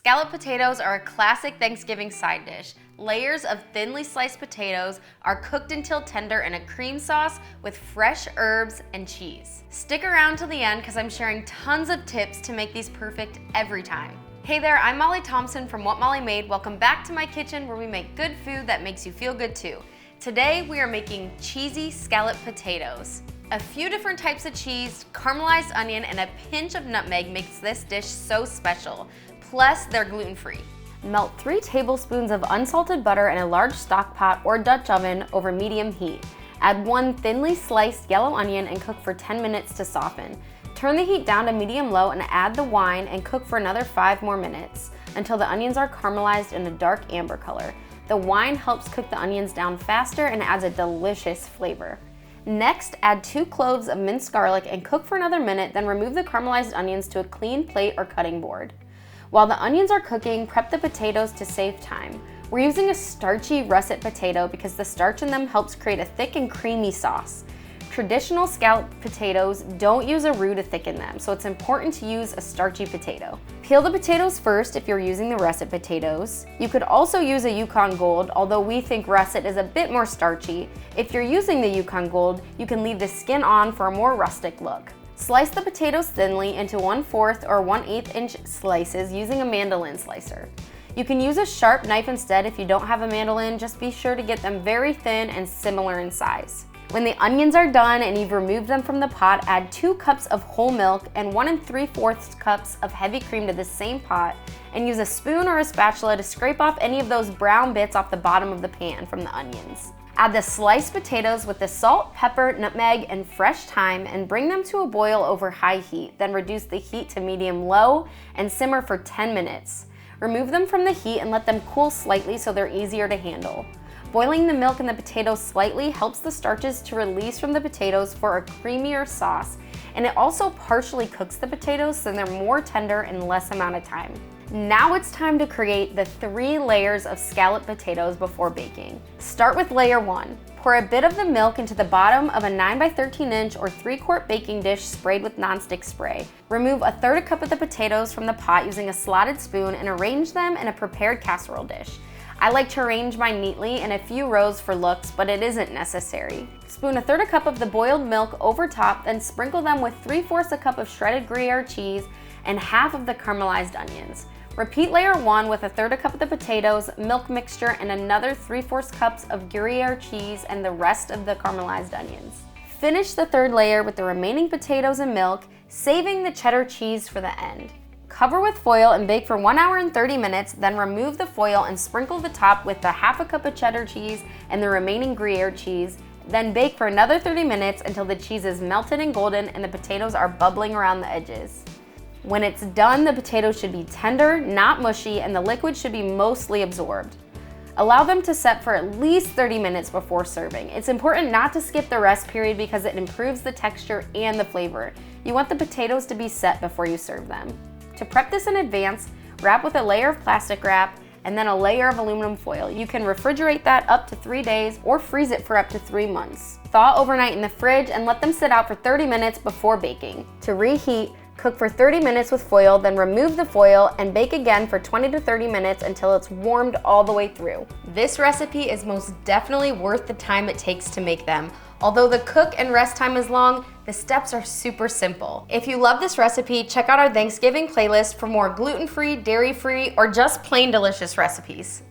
Scalloped potatoes are a classic Thanksgiving side dish. Layers of thinly sliced potatoes are cooked until tender in a cream sauce with fresh herbs and cheese. Stick around till the end because I'm sharing tons of tips to make these perfect every time. Hey there, I'm Molly Thompson from What Molly Made. Welcome back to my kitchen where we make good food that makes you feel good too. Today we are making cheesy scalloped potatoes. A few different types of cheese, caramelized onion, and a pinch of nutmeg makes this dish so special. Plus, they're gluten-free. Melt 3 tablespoons of unsalted butter in a large stock pot or Dutch oven over medium heat. Add 1 thinly sliced yellow onion and cook for 10 minutes to soften. Turn the heat down to medium-low and add the wine and cook for another 5 more minutes until the onions are caramelized in a dark amber color. The wine helps cook the onions down faster and adds a delicious flavor. Next, add 2 cloves of minced garlic and cook for another minute, then remove the caramelized onions to a clean plate or cutting board. While the onions are cooking, prep the potatoes to save time. We're using a starchy russet potato because the starch in them helps create a thick and creamy sauce. Traditional scalloped potatoes don't use a roux to thicken them, so it's important to use a starchy potato. Peel the potatoes first if you're using the russet potatoes. You could also use a Yukon Gold, although we think russet is a bit more starchy. If you're using the Yukon Gold, you can leave the skin on for a more rustic look. Slice the potatoes thinly into 1/4 or 1/8 inch slices using a mandolin slicer. You can use a sharp knife instead if you don't have a mandolin, just be sure to get them very thin and similar in size. When the onions are done and you've removed them from the pot, add 2 cups of whole milk and 1 3/4 cups of heavy cream to the same pot, and use a spoon or a spatula to scrape off any of those brown bits off the bottom of the pan from the onions. Add the sliced potatoes with the salt, pepper, nutmeg, and fresh thyme and bring them to a boil over high heat. Then reduce the heat to medium-low and simmer for 10 minutes. Remove them from the heat and let them cool slightly so they're easier to handle. Boiling the milk and the potatoes slightly helps the starches to release from the potatoes for a creamier sauce, and it also partially cooks the potatoes so they're more tender in less amount of time. Now it's time to create the 3 layers of scalloped potatoes before baking. Start with layer 1. Pour a bit of the milk into the bottom of a 9 by 13 inch or 3-quart baking dish sprayed with nonstick spray. Remove 1/3 cup of the potatoes from the pot using a slotted spoon and arrange them in a prepared casserole dish. I like to arrange mine neatly in a few rows for looks, but it isn't necessary. Spoon 1/3 cup of the boiled milk over top, then sprinkle them with 3/4 cup of shredded gruyere cheese and half of the caramelized onions. Repeat layer 1 with 1/3 cup of the potatoes, milk mixture, and another 3/4 cups of Gruyere cheese and the rest of the caramelized onions. Finish the 3rd layer with the remaining potatoes and milk, saving the cheddar cheese for the end. Cover with foil and bake for 1 hour and 30 minutes, then remove the foil and sprinkle the top with the 1/2 cup of cheddar cheese and the remaining Gruyere cheese. Then bake for another 30 minutes until the cheese is melted and golden and the potatoes are bubbling around the edges. When it's done, the potatoes should be tender, not mushy, and the liquid should be mostly absorbed. Allow them to set for at least 30 minutes before serving. It's important not to skip the rest period because it improves the texture and the flavor. You want the potatoes to be set before you serve them. To prep this in advance, wrap with a layer of plastic wrap and then a layer of aluminum foil. You can refrigerate that up to 3 days or freeze it for up to 3 months. Thaw overnight in the fridge and let them sit out for 30 minutes before baking. To reheat, cook for 30 minutes with foil, then remove the foil and bake again for 20 to 30 minutes until it's warmed all the way through. This recipe is most definitely worth the time it takes to make them. Although the cook and rest time is long, the steps are super simple. If you love this recipe, check out our Thanksgiving playlist for more gluten-free, dairy-free, or just plain delicious recipes.